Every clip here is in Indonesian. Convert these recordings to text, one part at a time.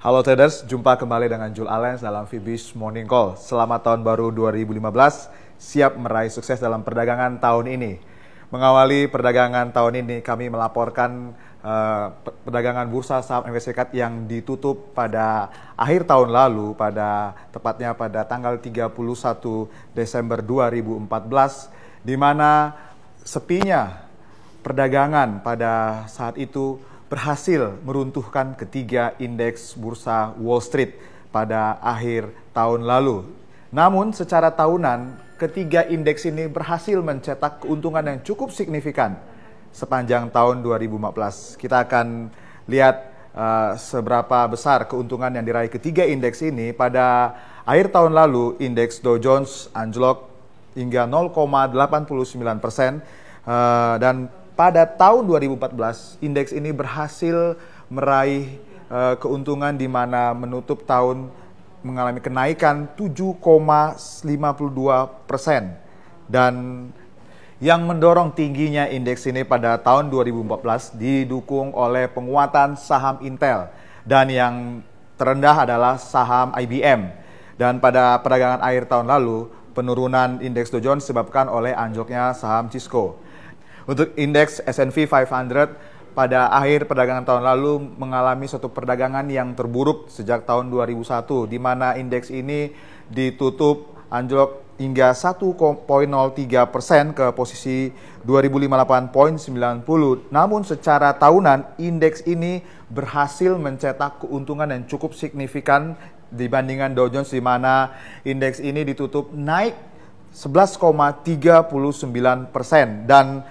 Halo traders, jumpa kembali dengan Jul Alens dalam VBiz Morning Call. Selamat tahun baru 2015, siap meraih sukses dalam perdagangan tahun ini. Mengawali perdagangan tahun ini, kami melaporkan perdagangan bursa saham Amerika Serikat yang ditutup pada akhir tahun lalu, tepatnya pada tanggal 31 Desember 2014, di mana sepinya perdagangan pada saat itu berhasil meruntuhkan ketiga indeks bursa Wall Street pada akhir tahun lalu. Namun secara tahunan, ketiga indeks ini berhasil mencetak keuntungan yang cukup signifikan sepanjang tahun 2015. Kita akan lihat seberapa besar keuntungan yang diraih ketiga indeks ini. Pada akhir tahun lalu, indeks Dow Jones anjlok hingga 0,89%, dan pada tahun 2014, indeks ini berhasil meraih keuntungan di mana menutup tahun mengalami kenaikan 7,52%. Dan yang mendorong tingginya indeks ini pada tahun 2014 didukung oleh penguatan saham Intel. Dan yang terendah adalah saham IBM. Dan pada perdagangan akhir tahun lalu, penurunan indeks Dow Jones disebabkan oleh anjloknya saham Cisco. Untuk indeks S&P 500 pada akhir perdagangan tahun lalu mengalami suatu perdagangan yang terburuk sejak tahun 2001, di mana indeks ini ditutup anjlok hingga 1,03% ke posisi 2058,90. Namun secara tahunan indeks ini berhasil mencetak keuntungan yang cukup signifikan dibandingkan Dow Jones, di mana indeks ini ditutup naik 11,39%. Dan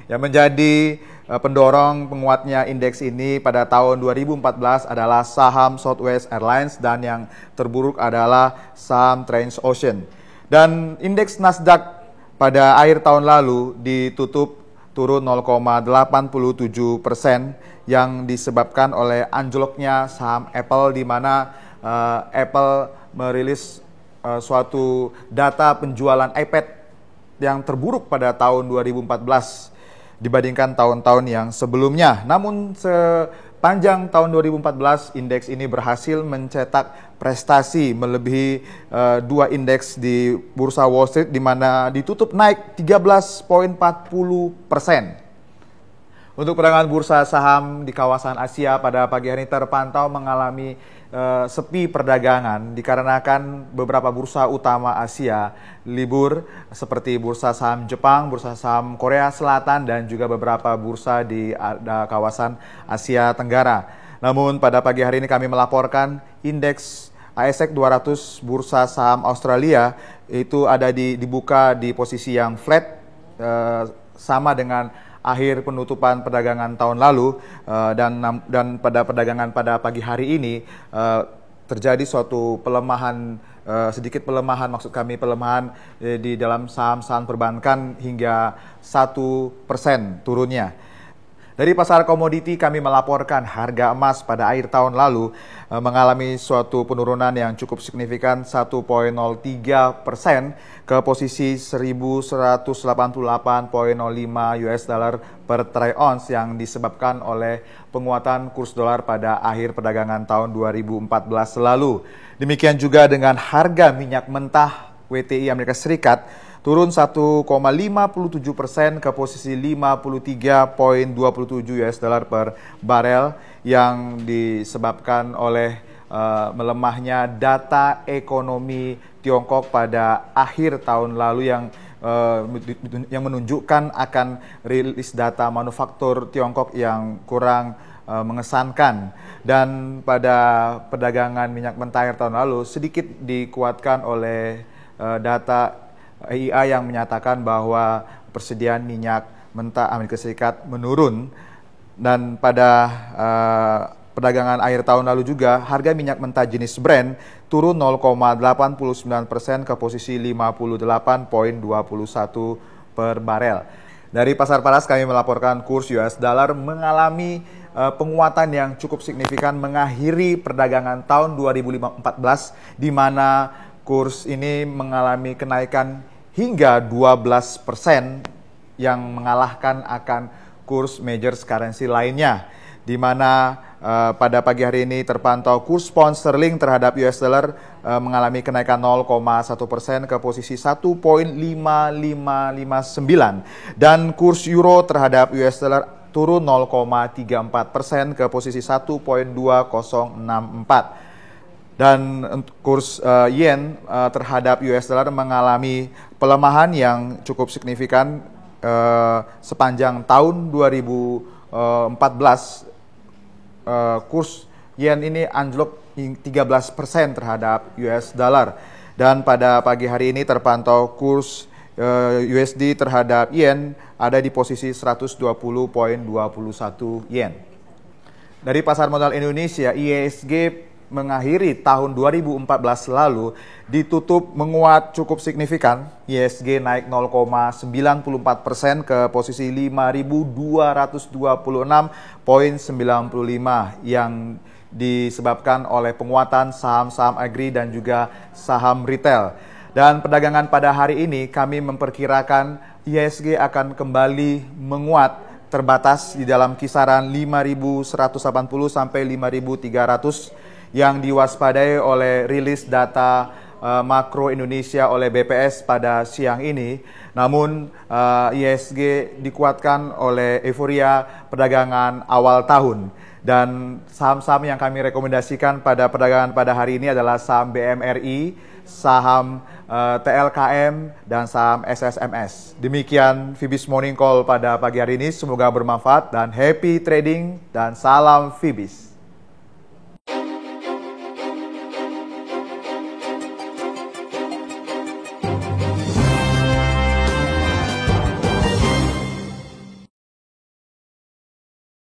yang menjadi pendorong penguatnya indeks ini pada tahun 2014 adalah saham Southwest Airlines, dan yang terburuk adalah saham Transocean. Dan indeks Nasdaq pada akhir tahun lalu ditutup turun 0,87% yang disebabkan oleh anjloknya saham Apple, di mana Apple merilis suatu data penjualan iPad yang terburuk pada tahun 2014 dibandingkan tahun-tahun yang sebelumnya. Namun sepanjang tahun 2014, indeks ini berhasil mencetak prestasi melebihi dua indeks di bursa Wall Street, di mana ditutup naik 13,40%. Untuk perdagangan bursa saham di kawasan Asia pada pagi hari ini terpantau mengalami sepi perdagangan dikarenakan beberapa bursa utama Asia libur, seperti bursa saham Jepang, bursa saham Korea Selatan, dan juga beberapa bursa di kawasan Asia Tenggara. Namun pada pagi hari ini kami melaporkan indeks ASX 200 bursa saham Australia itu dibuka di posisi yang flat, sama dengan akhir penutupan perdagangan tahun lalu, dan pada perdagangan pada pagi hari ini terjadi suatu pelemahan, sedikit pelemahan, maksud kami pelemahan di dalam saham-saham perbankan hingga 1% turunnya. Dari pasar komoditi kami melaporkan harga emas pada akhir tahun lalu mengalami suatu penurunan yang cukup signifikan 1,03% ke posisi 1.188,05 US dollar per troy ounce, yang disebabkan oleh penguatan kurs dolar pada akhir perdagangan tahun 2014 lalu. Demikian juga dengan harga minyak mentah WTI Amerika Serikat turun 1,57% ke posisi 53,27 US dollar per barel, yang disebabkan oleh melemahnya data ekonomi Tiongkok pada akhir tahun lalu yang menunjukkan akan rilis data manufaktur Tiongkok yang kurang mengesankan. Dan pada perdagangan minyak mentah akhir tahun lalu sedikit dikuatkan oleh data EIA yang menyatakan bahwa persediaan minyak mentah Amerika Serikat menurun. Dan pada perdagangan akhir tahun lalu juga harga minyak mentah jenis Brent turun 0,89% ke posisi 58,21 per barel. Dari pasar paras kami melaporkan kurs US dollar mengalami penguatan yang cukup signifikan mengakhiri perdagangan tahun 2014, di mana kurs ini mengalami kenaikan hingga 12% yang mengalahkan akan kurs major currency lainnya. di mana pada pagi hari ini terpantau kurs pound sterling terhadap US dollar mengalami kenaikan 0,1% ke posisi 1.5559 dan kurs euro terhadap US dollar turun 0,34% ke posisi 1.2064. Dan kurs yen terhadap US dollar mengalami pelemahan yang cukup signifikan sepanjang tahun 2014. Kurs yen ini anjlok 13% terhadap US dollar. Dan pada pagi hari ini terpantau kurs USD terhadap yen ada di posisi 120.21 yen. Dari pasar modal Indonesia, IISG mengakhiri tahun 2014 lalu ditutup menguat cukup signifikan. IISG naik 0,94% ke posisi 5.226,95 yang disebabkan oleh penguatan saham-saham agri dan juga saham retail. Dan perdagangan pada hari ini kami memperkirakan IISG akan kembali menguat terbatas di dalam kisaran 5.180 sampai 5.300 yang diwaspadai oleh rilis data makro Indonesia oleh BPS pada siang ini. Namun IISG dikuatkan oleh euforia perdagangan awal tahun. Dan saham-saham yang kami rekomendasikan pada perdagangan pada hari ini adalah saham BMRI, saham TLKM, dan saham SSMS. Demikian Fibis Morning Call pada pagi hari ini. Semoga bermanfaat dan happy trading dan salam Fibis.